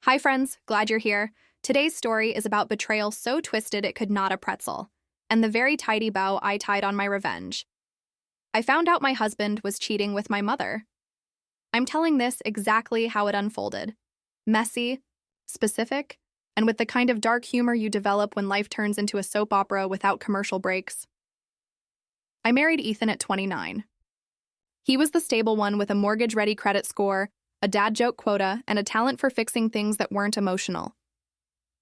Hi friends, glad you're here. Today's story is about betrayal so twisted it could knot a pretzel, and the very tidy bow I tied on my revenge. I found out my husband was cheating with my mother. I'm telling this exactly how it unfolded. Messy, specific, and with the kind of dark humor you develop when life turns into a soap opera without commercial breaks. I married Ethan at 29. He was the stable one with a mortgage-ready credit score, a dad joke quota, and a talent for fixing things that weren't emotional.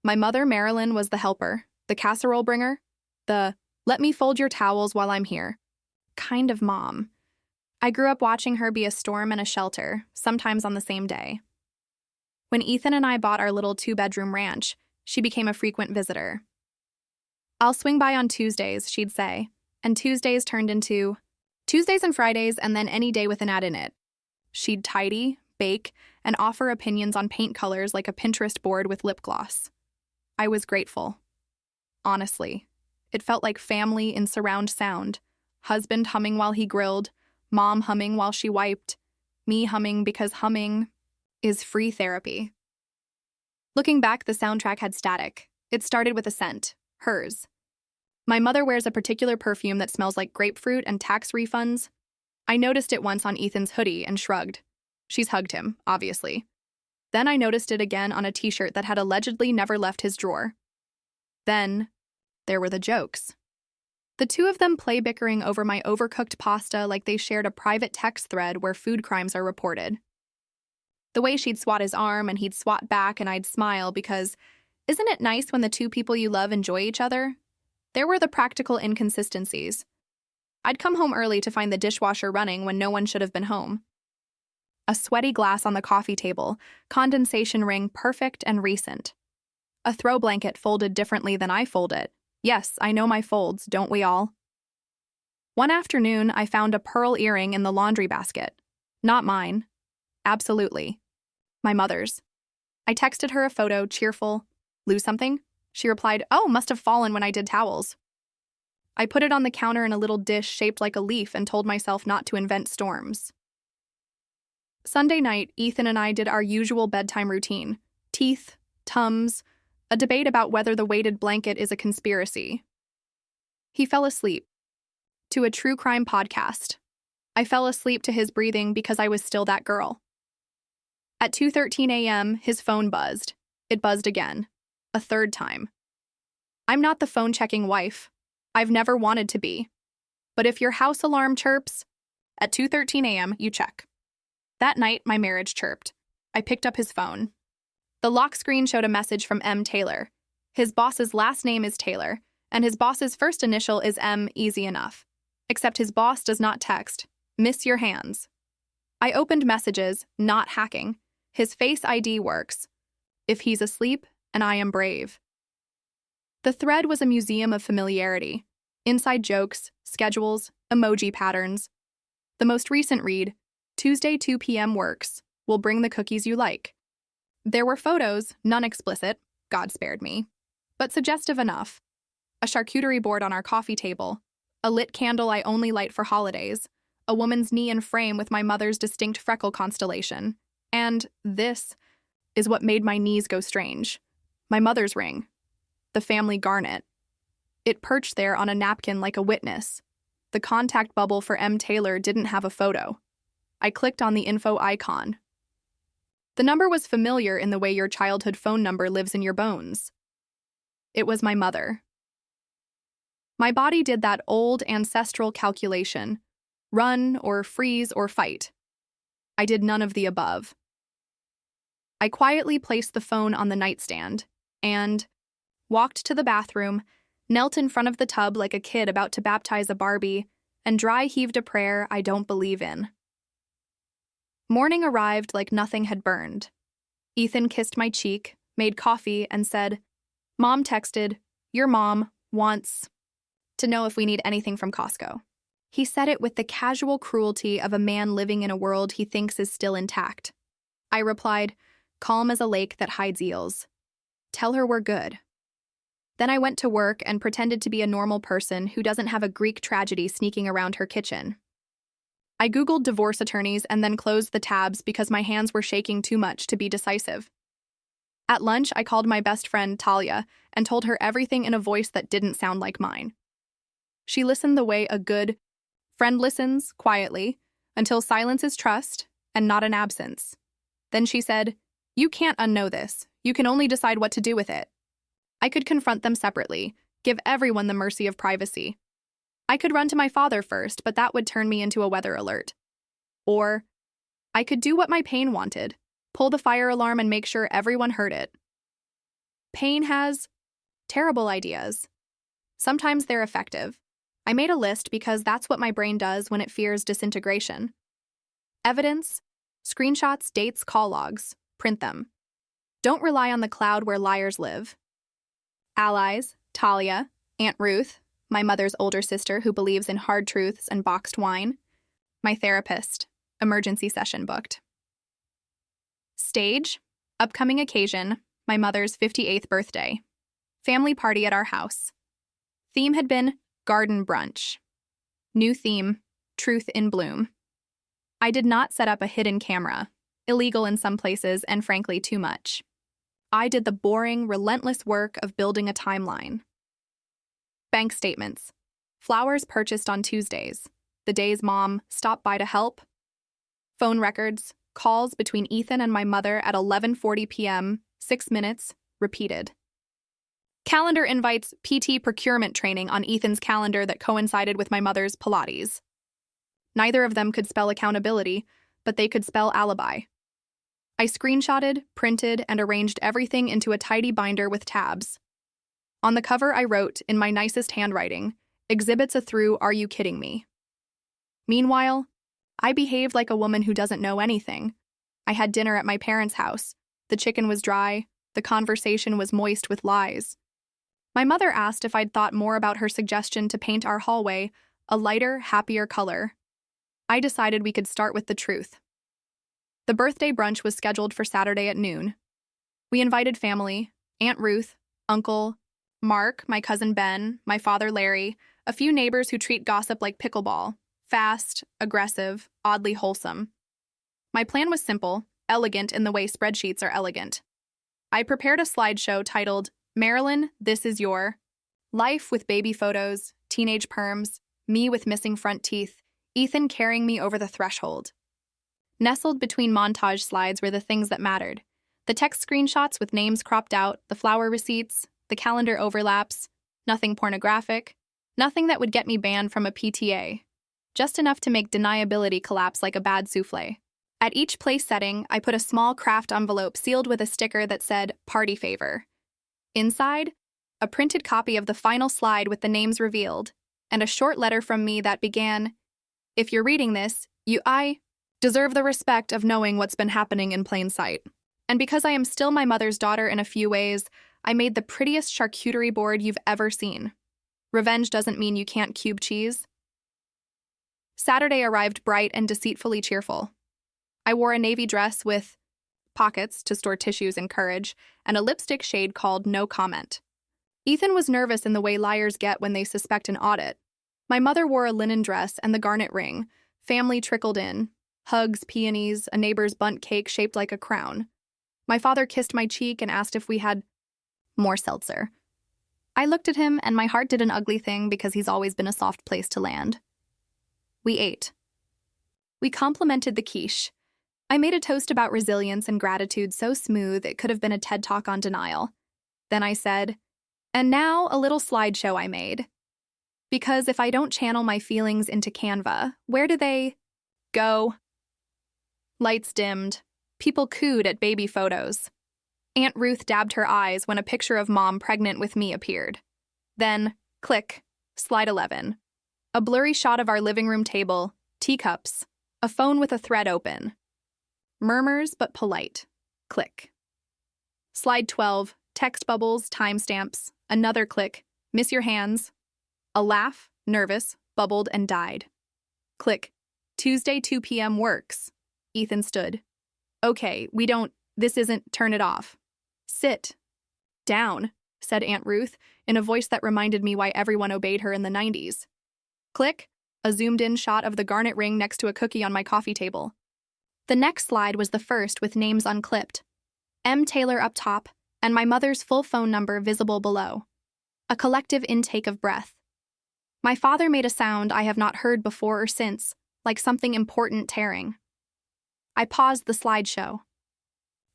My mother, Marilyn, was the helper, the casserole bringer, the let me fold your towels while I'm here kind of mom. I grew up watching her be a storm and a shelter, sometimes on the same day. When Ethan and I bought our little 2-bedroom ranch, she became a frequent visitor. I'll swing by on Tuesdays, she'd say, and Tuesdays turned into Tuesdays and Fridays and then any day with an ad in it. She'd tidy, bake, and offer opinions on paint colors like a Pinterest board with lip gloss. I was grateful. Honestly, it felt like family in surround sound. Husband humming while he grilled, mom humming while she wiped, me humming because humming is free therapy. Looking back, the soundtrack had static. It started with a scent, hers. My mother wears a particular perfume that smells like grapefruit and tax refunds. I noticed it once on Ethan's hoodie and shrugged. She's hugged him, obviously. Then I noticed it again on a t-shirt that had allegedly never left his drawer. Then, there were the jokes. The two of them play bickering over my overcooked pasta like they shared a private text thread where food crimes are reported. The way she'd swat his arm and he'd swat back and I'd smile because, isn't it nice when the two people you love enjoy each other? There were the practical inconsistencies. I'd come home early to find the dishwasher running when no one should have been home. A sweaty glass on the coffee table, condensation ring perfect and recent. A throw blanket folded differently than I fold it. Yes, I know my folds, don't we all? One afternoon, I found a pearl earring in the laundry basket. Not mine. Absolutely. My mother's. I texted her a photo, cheerful. Lose something? She replied, oh, must have fallen when I did towels. I put it on the counter in a little dish shaped like a leaf and told myself not to invent storms. Sunday night, Ethan and I did our usual bedtime routine. Teeth, Tums, a debate about whether the weighted blanket is a conspiracy. He fell asleep. To a true crime podcast. I fell asleep to his breathing because I was still that girl. At 2:13 a.m., his phone buzzed. It buzzed again. A third time. I'm not the phone-checking wife. I've never wanted to be. But if your house alarm chirps, at 2:13 a.m., you check. That night, my marriage chirped. I picked up his phone. The lock screen showed a message from M. Taylor. His boss's last name is Taylor, and his boss's first initial is M, easy enough. Except his boss does not text. Miss your hands. I opened messages, not hacking. His Face ID works. If he's asleep, and I am brave. The thread was a museum of familiarity. Inside jokes, schedules, emoji patterns. The most recent read, Tuesday 2 p.m. works. Will bring the cookies you like. There were photos, none explicit, God spared me, but suggestive enough. A charcuterie board on our coffee table, a lit candle I only light for holidays, a woman's knee and frame with my mother's distinct freckle constellation, and this is what made my knees go strange. My mother's ring, the family garnet. It perched there on a napkin like a witness. The contact bubble for M. Taylor didn't have a photo. I clicked on the info icon. The number was familiar in the way your childhood phone number lives in your bones. It was my mother. My body did that old ancestral calculation. Run or freeze or fight. I did none of the above. I quietly placed the phone on the nightstand and walked to the bathroom, knelt in front of the tub like a kid about to baptize a Barbie, and dry heaved a prayer I don't believe in. Morning arrived like nothing had burned. Ethan kissed my cheek, made coffee, and said, Mom texted, your mom wants to know if we need anything from Costco. He said it with the casual cruelty of a man living in a world he thinks is still intact. I replied, calm as a lake that hides eels. Tell her we're good. Then I went to work and pretended to be a normal person who doesn't have a Greek tragedy sneaking around her kitchen. I Googled divorce attorneys and then closed the tabs because my hands were shaking too much to be decisive. At lunch, I called my best friend, Talia, and told her everything in a voice that didn't sound like mine. She listened the way a good friend listens, quietly, until silence is trust and not an absence. Then she said, "You can't unknow this. You can only decide what to do with it." I could confront them separately, give everyone the mercy of privacy. I could run to my father first, but that would turn me into a weather alert. Or I could do what my pain wanted, pull the fire alarm and make sure everyone heard it. Pain has terrible ideas. Sometimes they're effective. I made a list because that's what my brain does when it fears disintegration. Evidence, screenshots, dates, call logs. Print them. Don't rely on the cloud where liars live. Allies, Talia, Aunt Ruth, my mother's older sister who believes in hard truths and boxed wine. My therapist, emergency session booked. Stage, upcoming occasion, my mother's 58th birthday. Family party at our house. Theme had been garden brunch. New theme, truth in bloom. I did not set up a hidden camera, illegal in some places and frankly too much. I did the boring, relentless work of building a timeline. Bank statements. Flowers purchased on Tuesdays. The days Mom stopped by to help. Phone records. Calls between Ethan and my mother at 11:40 p.m., 6 minutes, repeated. Calendar invites PT procurement training on Ethan's calendar that coincided with my mother's Pilates. Neither of them could spell accountability, but they could spell alibi. I screenshotted, printed, and arranged everything into a tidy binder with tabs. On the cover, I wrote, in my nicest handwriting, "Exhibits a through, are you kidding me?" Meanwhile, I behaved like a woman who doesn't know anything. I had dinner at my parents' house. The chicken was dry. The conversation was moist with lies. My mother asked if I'd thought more about her suggestion to paint our hallway a lighter, happier color. I decided we could start with the truth. The birthday brunch was scheduled for Saturday at noon. We invited family, Aunt Ruth, Uncle Mark, my cousin Ben, my father Larry, a few neighbors who treat gossip like pickleball, fast, aggressive, oddly wholesome. My plan was simple, elegant in the way spreadsheets are elegant. I prepared a slideshow titled, "Marilyn, This Is Your Life," with baby photos, teenage perms, me with missing front teeth, Ethan carrying me over the threshold. Nestled between montage slides were the things that mattered. The text screenshots with names cropped out, the flower receipts, the calendar overlaps, nothing pornographic, nothing that would get me banned from a PTA. Just enough to make deniability collapse like a bad souffle. At each place setting, I put a small craft envelope sealed with a sticker that said, "Party Favor." Inside, a printed copy of the final slide with the names revealed, and a short letter from me that began, "If you're reading this, I deserve the respect of knowing what's been happening in plain sight." And because I am still my mother's daughter in a few ways, I made the prettiest charcuterie board you've ever seen. Revenge doesn't mean you can't cube cheese. Saturday arrived bright and deceitfully cheerful. I wore a navy dress with pockets to store tissues and courage, and a lipstick shade called No Comment. Ethan was nervous in the way liars get when they suspect an audit. My mother wore a linen dress and the garnet ring. Family trickled in. Hugs, peonies, a neighbor's bundt cake shaped like a crown. My father kissed my cheek and asked if we had more seltzer. I looked at him, and my heart did an ugly thing because he's always been a soft place to land. We ate. We complimented the quiche. I made a toast about resilience and gratitude so smooth it could have been a TED Talk on denial. Then I said, "And now a little slideshow I made. Because if I don't channel my feelings into Canva, where do they go?" Lights dimmed. People cooed at baby photos. Aunt Ruth dabbed her eyes when a picture of Mom pregnant with me appeared. Then, click, slide 11. A blurry shot of our living room table, teacups, a phone with a thread open. Murmurs but polite. Click. Slide 12, text bubbles, timestamps, another click, miss your hands. A laugh, nervous, bubbled and died. Click. Tuesday 2 p.m. works. Ethan stood. "Okay, this isn't, turn it off." "Sit down," said Aunt Ruth, in a voice that reminded me why everyone obeyed her in the 90s. Click, a zoomed-in shot of the garnet ring next to a cookie on my coffee table. The next slide was the first with names unclipped. M. Taylor up top, and my mother's full phone number visible below. A collective intake of breath. My father made a sound I have not heard before or since, like something important tearing. I paused the slideshow.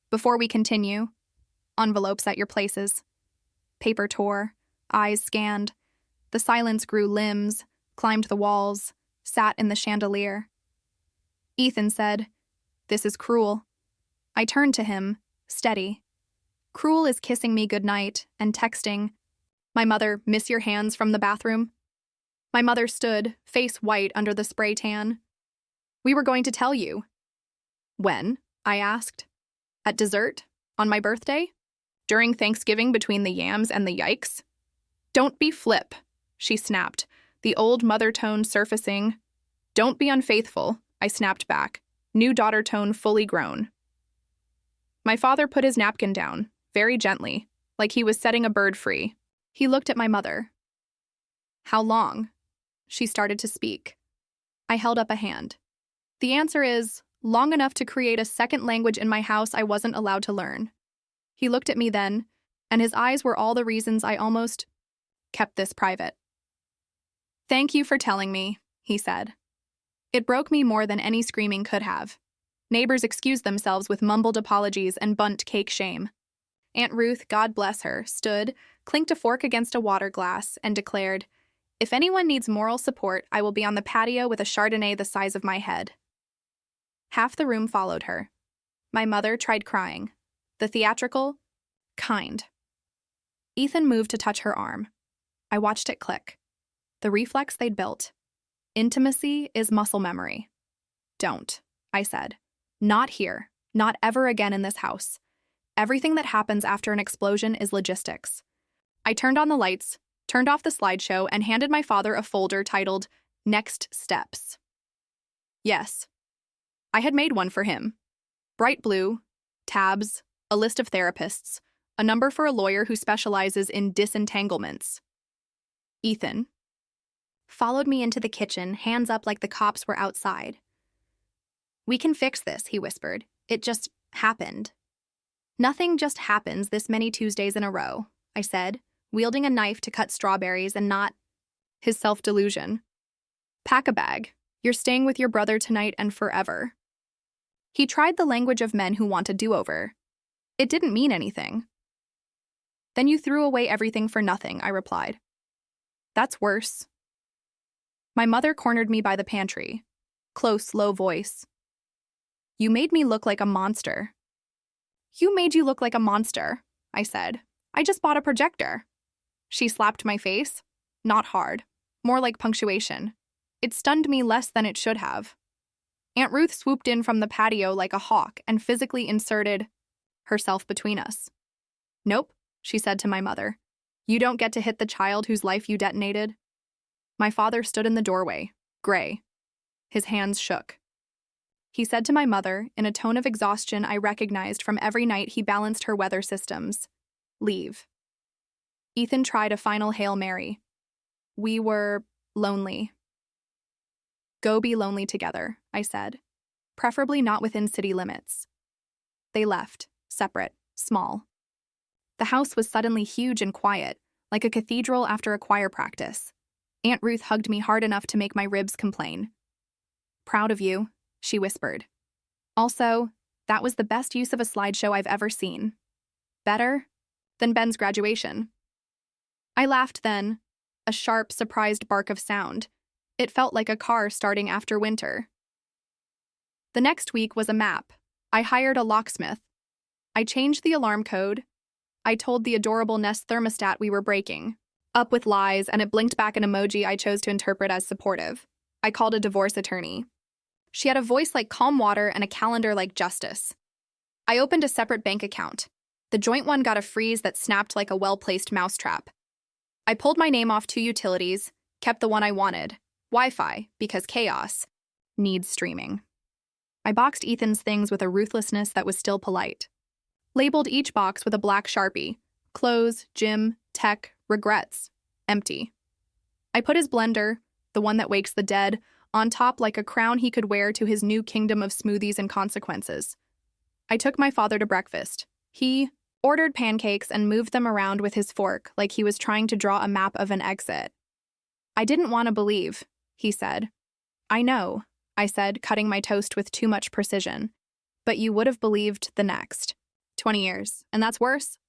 Before we continue, envelopes at your places. Paper tore, eyes scanned. The silence grew limbs, climbed the walls, sat in the chandelier. Ethan said, "This is cruel." I turned to him, steady. Cruel is kissing me goodnight and texting, "My mother, miss your hands from the bathroom?" My mother stood, face white under the spray tan. "We were going to tell you." "When?" I asked. "At dessert? On my birthday? During Thanksgiving between the yams and the yikes?" "Don't be flip," she snapped, the old mother tone surfacing. "Don't be unfaithful," I snapped back, new daughter tone fully grown. My father put his napkin down, very gently, like he was setting a bird free. He looked at my mother. "How long?" She started to speak. I held up a hand. "The answer is, long enough to create a second language in my house I wasn't allowed to learn." He looked at me then, and his eyes were all the reasons I almost kept this private. "Thank you for telling me," he said. It broke me more than any screaming could have. Neighbors excused themselves with mumbled apologies and bundt cake shame. Aunt Ruth, God bless her, stood, clinked a fork against a water glass, and declared, "If anyone needs moral support, I will be on the patio with a Chardonnay the size of my head." Half the room followed her. My mother tried crying. The theatrical, kind. Ethan moved to touch her arm. I watched it click. The reflex they'd built. Intimacy is muscle memory. "Don't," I said. "Not here. Not ever again in this house. Everything that happens after an explosion is logistics." I turned on the lights, turned off the slideshow, and handed my father a folder titled Next Steps. Yes. I had made one for him. Bright blue, tabs, a list of therapists, a number for a lawyer who specializes in disentanglements. Ethan followed me into the kitchen, hands up like the cops were outside. "We can fix this," he whispered. "It just happened." "Nothing just happens this many Tuesdays in a row," I said, wielding a knife to cut strawberries and not his self-delusion. "Pack a bag. You're staying with your brother tonight and forever." He tried the language of men who want a do-over. It didn't mean anything. "Then you threw away everything for nothing," I replied. "That's worse." My mother cornered me by the pantry. Close, low voice. "You made me look like a monster." "You made you look like a monster," I said. "I just bought a projector." She slapped my face. Not hard. More like punctuation. It stunned me less than it should have. Aunt Ruth swooped in from the patio like a hawk and physically inserted herself between us. "Nope," she said to my mother. "You don't get to hit the child whose life you detonated." My father stood in the doorway, gray. His hands shook. He said to my mother, in a tone of exhaustion I recognized from every night he balanced her weather systems, "Leave." Ethan tried a final Hail Mary. We were lonely. "Go be lonely together," I said. "Preferably not within city limits." They left, separate, small. The house was suddenly huge and quiet, like a cathedral after a choir practice. Aunt Ruth hugged me hard enough to make my ribs complain. "Proud of you," she whispered. Also, that was the best use of a slideshow I've ever seen. Better than Ben's graduation. I laughed then, a sharp, surprised bark of sound. It felt like a car starting after winter. The next week was a map. I hired a locksmith. I changed the alarm code. I told the adorable Nest thermostat we were breaking. Up with lies, and it blinked back an emoji I chose to interpret as supportive. I called a divorce attorney. She had a voice like calm water and a calendar like justice. I opened a separate bank account. The joint one got a freeze that snapped like a well-placed mousetrap. I pulled my name off 2 utilities, kept the one I wanted, Wi-Fi, because chaos needs streaming. I boxed Ethan's things with a ruthlessness that was still polite. Labeled each box with a black Sharpie. Clothes, gym, tech, regrets. Empty. I put his blender, the one that wakes the dead, on top like a crown he could wear to his new kingdom of smoothies and consequences. I took my father to breakfast. He ordered pancakes, and moved them around with his fork like he was trying to draw a map of an exit. "I didn't want to believe," he said. "I know," I said, cutting my toast with too much precision. "But you would have believed the next. 20 years, and that's worse?"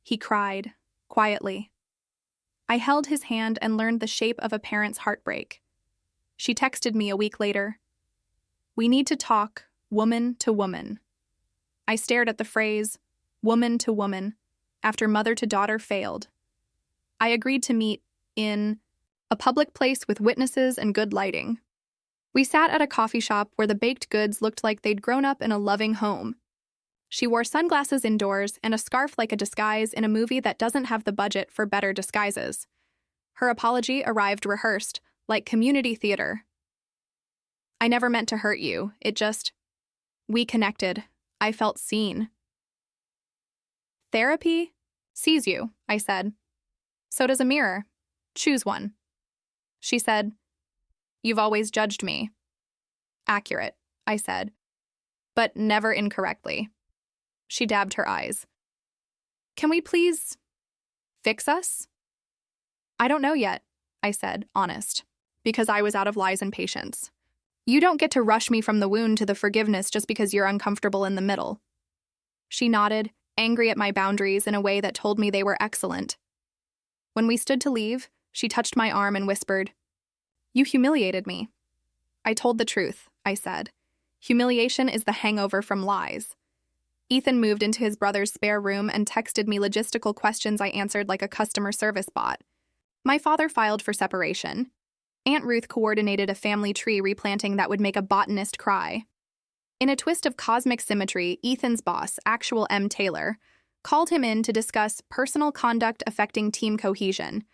He cried, quietly. I held his hand and learned the shape of a parent's heartbreak. She texted me a week later. "We need to talk, woman to woman." I stared at the phrase, woman to woman, after mother to daughter failed. I agreed to meet in a public place with witnesses and good lighting. We sat at a coffee shop where the baked goods looked like they'd grown up in a loving home. She wore sunglasses indoors and a scarf like a disguise in a movie that doesn't have the budget for better disguises. Her apology arrived rehearsed, like community theater. "I never meant to hurt you, we connected. I felt seen." "Therapy sees you," I said. "So does a mirror. Choose one." She said, "You've always judged me." "Accurate," I said, "but never incorrectly." She dabbed her eyes. "Can we please fix us?" "I don't know yet," I said, honest, because I was out of lies and patience. "You don't get to rush me from the wound to the forgiveness just because you're uncomfortable in the middle." She nodded, angry at my boundaries in a way that told me they were excellent. When we stood to leave, she touched my arm and whispered, "You humiliated me." "I told the truth," I said. "Humiliation is the hangover from lies." Ethan moved into his brother's spare room and texted me logistical questions I answered like a customer service bot. My father filed for separation. Aunt Ruth coordinated a family tree replanting that would make a botanist cry. In a twist of cosmic symmetry, Ethan's boss, actual M. Taylor, called him in to discuss personal conduct affecting team cohesion,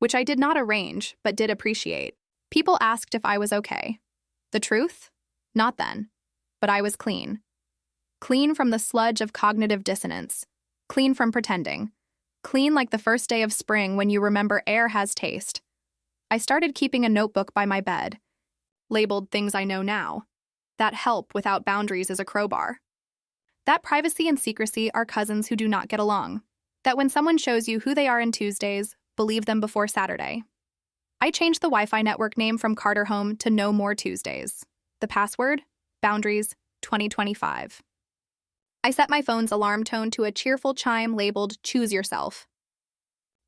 which I did not arrange but did appreciate. People asked if I was okay. The truth? Not then. But I was clean. Clean from the sludge of cognitive dissonance. Clean from pretending. Clean like the first day of spring when you remember air has taste. I started keeping a notebook by my bed, labeled things I know now. That help without boundaries is a crowbar. That privacy and secrecy are cousins who do not get along. That when someone shows you who they are on Tuesdays, believe them before Saturday. I changed the Wi-Fi network name from Carter Home to No More Tuesdays. The password? Boundaries 2025. I set my phone's alarm tone to a cheerful chime labeled Choose Yourself.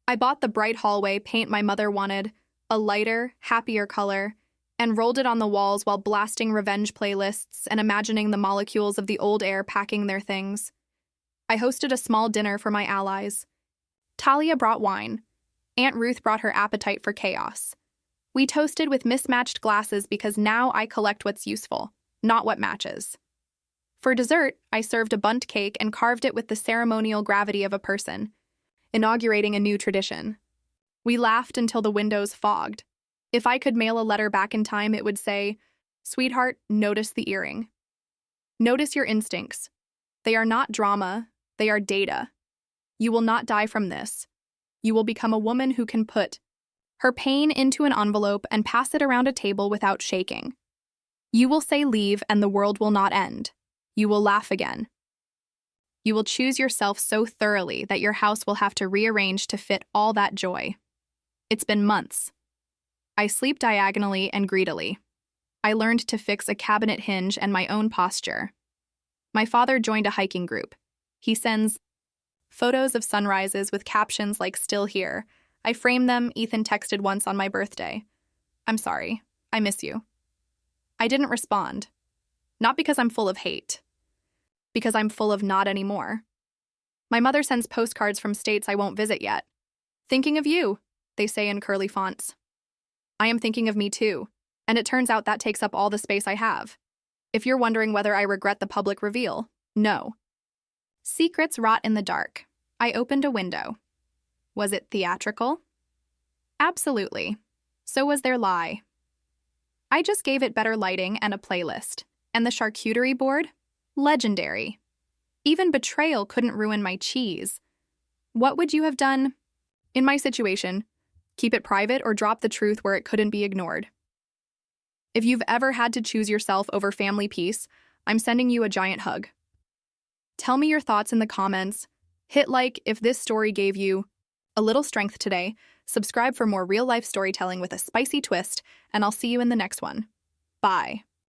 I bought the bright hallway paint my mother wanted, a lighter, happier color, and rolled it on the walls while blasting revenge playlists and imagining the molecules of the old air packing their things. I hosted a small dinner for my allies. Talia brought wine. Aunt Ruth brought her appetite for chaos. We toasted with mismatched glasses because now I collect what's useful, not what matches. For dessert, I served a bundt cake and carved it with the ceremonial gravity of a person, inaugurating a new tradition. We laughed until the windows fogged. If I could mail a letter back in time, it would say, "Sweetheart, notice the earring. Notice your instincts. They are not drama, they are data. You will not die from this. You will become a woman who can put her pain into an envelope and pass it around a table without shaking. You will say leave and the world will not end. You will laugh again. You will choose yourself so thoroughly that your house will have to rearrange to fit all that joy. It's been months. I sleep diagonally and greedily. I learned to fix a cabinet hinge and my own posture. My father joined a hiking group. He sends photos of sunrises with captions like "Still here." I frame them, Ethan texted once on my birthday. "I'm sorry. I miss you." I didn't respond. Not because I'm full of hate. Because I'm full of not anymore. My mother sends postcards from states I won't visit yet. "Thinking of you," they say in curly fonts. I am thinking of me too, and it turns out that takes up all the space I have. If you're wondering whether I regret the public reveal, no. Secrets rot in the dark. I opened a window. Was it theatrical? Absolutely. So was their lie. I just gave it better lighting and a playlist. And the charcuterie board? Legendary. Even betrayal couldn't ruin my cheese. What would you have done? In my situation, keep it private or drop the truth where it couldn't be ignored. If you've ever had to choose yourself over family peace, I'm sending you a giant hug. Tell me your thoughts in the comments. Hit like if this story gave you a little strength today. Subscribe for more real-life storytelling with a spicy twist, and I'll see you in the next one. Bye.